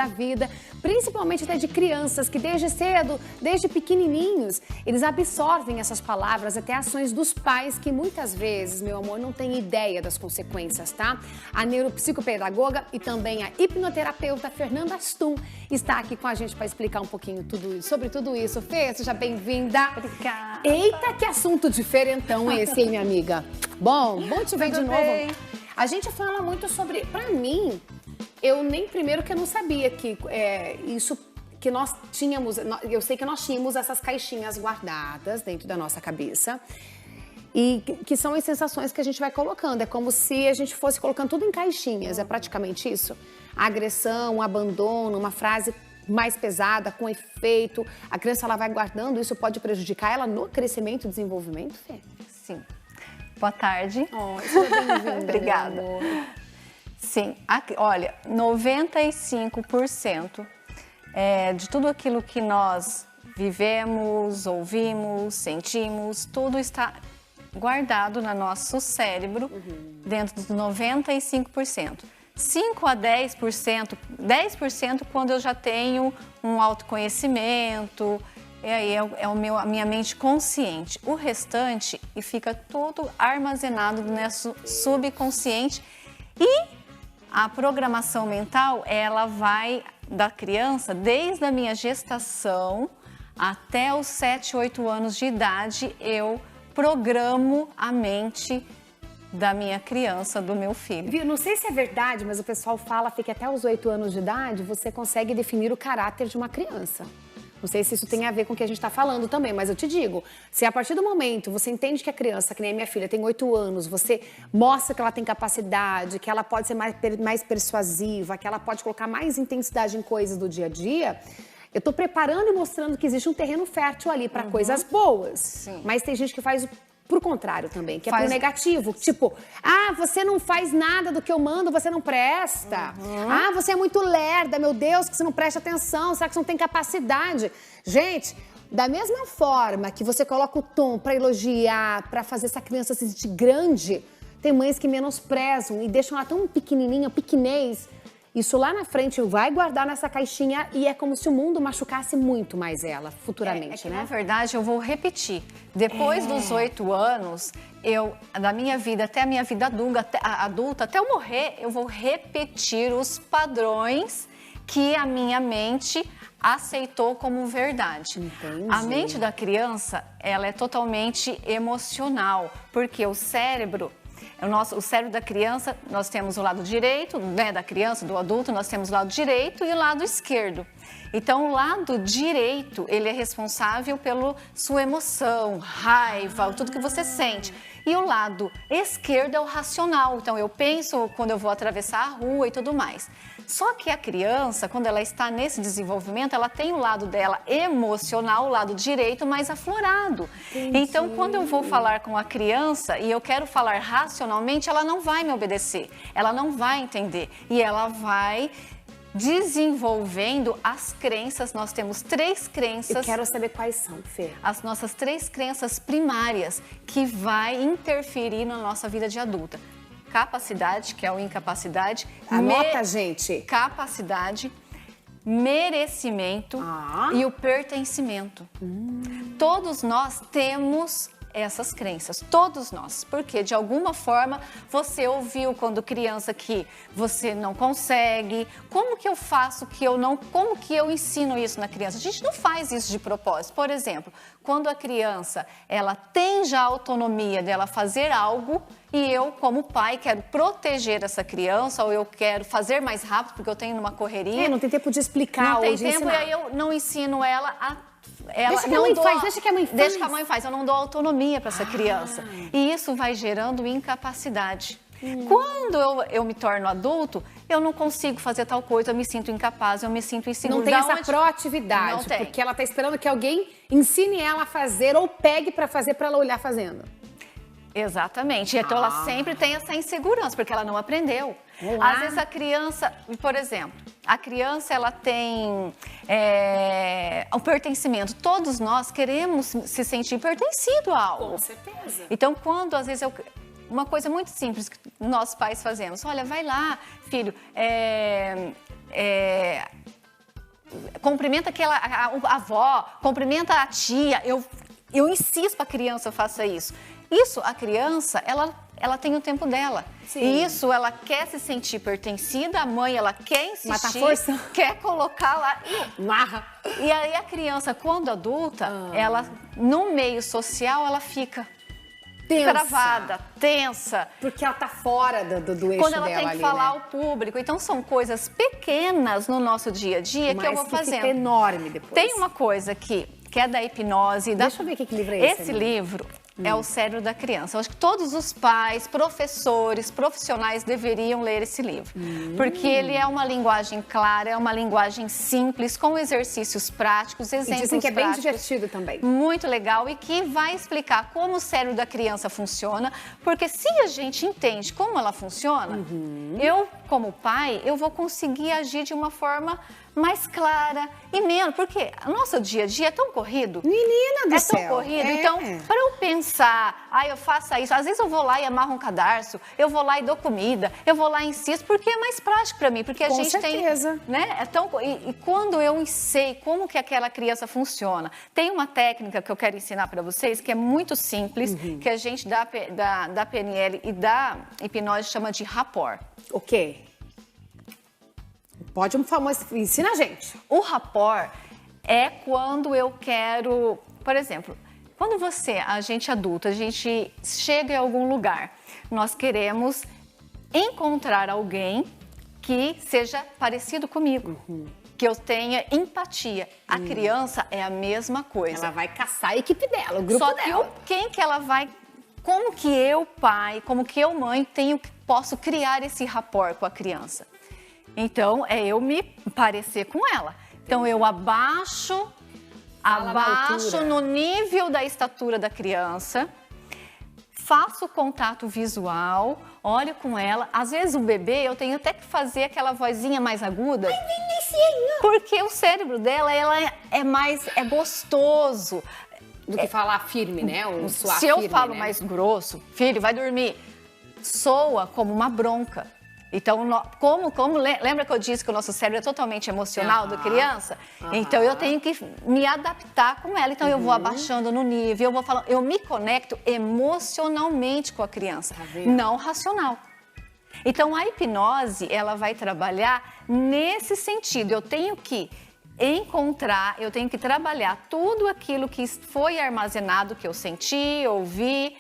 da vida, principalmente até de crianças que desde cedo, desde pequenininhos, eles absorvem essas palavras, até ações dos pais que muitas vezes, meu amor, não tem ideia das consequências, tá? A neuropsicopedagoga e também a hipnoterapeuta Fernanda Astum está aqui com a gente para explicar um pouquinho sobre tudo isso. Fê, seja bem-vinda. Obrigada. Eita, que assunto diferentão esse, hein, minha amiga? Bom te ver de novo. Bem. A gente fala muito sobre, pra mim, eu não sabia que isso que nós tínhamos, eu sei que nós tínhamos essas caixinhas guardadas dentro da nossa cabeça e que são as sensações que a gente vai colocando, é como se a gente fosse colocando tudo em caixinhas, é praticamente isso. A agressão, o abandono, uma frase mais pesada, com efeito, a criança ela vai guardando, isso pode prejudicar ela no crescimento e desenvolvimento, Fê? Sim. Boa tarde. Seja bem-vinda. Obrigada. Sim, olha, 95% de tudo aquilo que nós vivemos, ouvimos, sentimos, tudo está guardado no nosso cérebro, dentro dos 95%. 5 a 10%, 10% quando eu já tenho um autoconhecimento, aí a minha mente consciente. O restante fica tudo armazenado no nosso subconsciente e a programação mental, ela vai da criança, desde a minha gestação até os 7, 8 anos de idade, eu programo a mente da minha criança, do meu filho. Viu? Não sei se é verdade, mas o pessoal fala que até os 8 anos de idade você consegue definir o caráter de uma criança. Não sei se isso tem a ver com o que a gente está falando também, mas eu te digo, se a partir do momento você entende que a criança, que nem a minha filha, tem 8 anos, você mostra que ela tem capacidade, que ela pode ser mais persuasiva, que ela pode colocar mais intensidade em coisas do dia a dia, eu estou preparando e mostrando que existe um terreno fértil ali para coisas boas. Sim. Mas tem gente que faz pro contrário também, que é pro negativo. Tipo, você não faz nada do que eu mando, você não presta. Você é muito lerda, meu Deus, que você não presta atenção, será que você não tem capacidade? Gente, da mesma forma que você coloca o tom pra elogiar, pra fazer essa criança se sentir grande, tem mães que menosprezam e deixam ela tão pequenininha, pequenez. Isso lá na frente vai guardar nessa caixinha e é como se o mundo machucasse muito mais ela futuramente, né? Na verdade, eu vou repetir. Depois dos 8 anos, da minha vida até a minha vida adulta, até eu morrer, eu vou repetir os padrões que a minha mente aceitou como verdade. Entendi. A mente da criança, ela é totalmente emocional, porque o cérebro da criança, nós temos o lado direito, né, da criança, do adulto, nós temos o lado direito e o lado esquerdo. Então, o lado direito, ele é responsável pela sua emoção, raiva, tudo que você sente. E o lado esquerdo é o racional. Então, eu penso quando eu vou atravessar a rua e tudo mais. Só que a criança, quando ela está nesse desenvolvimento, ela tem o lado dela emocional, o lado direito mais aflorado. Entendi. Então, quando eu vou falar com a criança e eu quero falar racionalmente, ela não vai me obedecer, ela não vai entender e ela vai desenvolvendo as crenças. Nós temos 3 crenças. Eu quero saber quais são, Fê. As nossas 3 crenças primárias que vai interferir na nossa vida de adulta. Capacidade, que é o incapacidade. Anota, gente. Capacidade, merecimento e o pertencimento. Todos nós temos essas crenças, todos nós, porque de alguma forma você ouviu quando criança que você não consegue, como que eu faço que eu não, como que eu ensino isso na criança? A gente não faz isso de propósito. Por exemplo, quando a criança, ela tem já a autonomia dela fazer algo e eu, como pai, quero proteger essa criança ou eu quero fazer mais rápido porque eu tenho uma correria. Não tem tempo de explicar ou de ensinar. Não tem tempo e aí eu não ensino ela a deixa que a mãe faz, deixa que a mãe faz. Deixa que a mãe faz, eu não dou autonomia para essa criança. E isso vai gerando incapacidade. Quando eu me torno adulto, eu não consigo fazer tal coisa, eu me sinto incapaz, eu me sinto insegura. Não tem essa proatividade, não tem. Porque ela está esperando que alguém ensine ela a fazer ou pegue para fazer para ela olhar fazendo. Exatamente. Então ela sempre tem essa insegurança, porque ela não aprendeu. Olá. Às vezes a criança, por exemplo, a criança ela tem o pertencimento. Todos nós queremos se sentir pertencido a algo. Com certeza. Então quando às vezes uma coisa muito simples que nós pais fazemos, olha, vai lá, filho, cumprimenta a avó, cumprimenta a tia. Eu insisto para a criança faça isso. Isso, a criança, ela tem o tempo dela. Sim. E isso, ela quer se sentir pertencida, a mãe, ela quer insistir, mata a força. Quer colocar lá e marra. E aí a criança, quando adulta, ela, no meio social, ela fica tensa. Travada, tensa. Porque ela tá fora do eixo dela. Quando ela tem que falar né? ao público. Então, são coisas pequenas no nosso dia a dia que eu vou fazendo. Fica enorme depois. Tem uma coisa que é da hipnose. Deixa eu ver que livro é esse. Esse livro é O Cérebro da Criança. Eu acho que todos os pais, professores, profissionais deveriam ler esse livro. Porque ele é uma linguagem clara, é uma linguagem simples, com exercícios práticos, exemplos práticos. E dizem que é bem divertido também. Muito legal e que vai explicar como o cérebro da criança funciona. Porque se a gente entende como ela funciona, eu, como pai, eu vou conseguir agir de uma forma mais clara e menos, porque o nosso dia a dia é tão corrido. Menina do céu. É tão corrido. Então, para eu pensar, eu faço isso, às vezes eu vou lá e amarro um cadarço, eu vou lá e dou comida, eu vou lá e insisto, porque é mais prático para mim, porque a gente certeza. Tem, né? E quando eu sei como que aquela criança funciona, tem uma técnica que eu quero ensinar para vocês, que é muito simples, que a gente da PNL e da hipnose chama de rapport. O quê? Pode ensina a gente. O rapport é quando eu quero, por exemplo, quando a gente adulto, a gente chega em algum lugar, nós queremos encontrar alguém que seja parecido comigo, que eu tenha empatia. A criança é a mesma coisa. Ela vai caçar a equipe dela, o grupo dela. Só que quem que ela vai, como que eu, pai, como que eu, mãe, posso criar esse rapport com a criança? Então, é eu me parecer com ela. Então, eu abaixo no nível da estatura da criança, faço contato visual, olho com ela. Às vezes, o bebê, eu tenho até que fazer aquela vozinha mais aguda. Ai, Vinicinho! Porque o cérebro dela, é gostoso. Do que falar firme, né? Se eu falo mais grosso, filho, vai dormir, soa como uma bronca. Então, lembra que eu disse que o nosso cérebro é totalmente emocional da criança? Então, eu tenho que me adaptar com ela. Então, eu vou abaixando no nível, eu vou falando, eu me conecto emocionalmente com a criança, não racional. Então, a hipnose, ela vai trabalhar nesse sentido. Eu tenho que eu tenho que trabalhar tudo aquilo que foi armazenado, que eu senti, ouvi,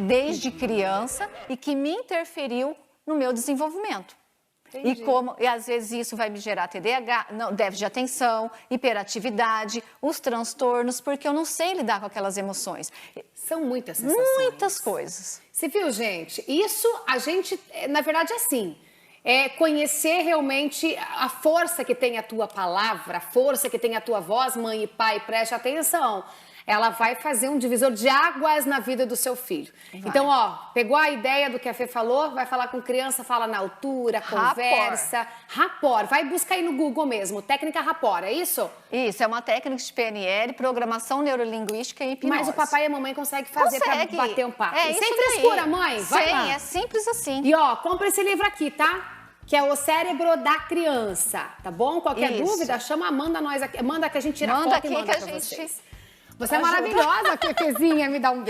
desde criança e que me interferiu no meu desenvolvimento. E às vezes isso vai me gerar TDAH, déficit de atenção, hiperatividade, os transtornos, porque eu não sei lidar com aquelas emoções. São muitas sensações. Muitas coisas. Você viu, gente? Isso a gente, na verdade, é assim. É conhecer realmente a força que tem a tua palavra, a força que tem a tua voz, mãe e pai, preste atenção. Ela vai fazer um divisor de águas na vida do seu filho. Então, pegou a ideia do que a Fê falou, vai falar com criança, fala na altura, conversa. Rapport. Vai buscar aí no Google mesmo, técnica rapport, é isso? Isso, é uma técnica de PNL, programação neurolinguística e hipnose. Mas o papai e a mamãe conseguem fazer pra bater um papo. Sem frescura, mãe, vai lá. É simples assim. E compra esse livro aqui, tá? Que é O Cérebro da Criança, tá bom? Qualquer dúvida, chama a Amanda nós aqui. Manda que a gente tira foto e manda pra vocês. Você é maravilhosa, Fezinha, me dá um beijo.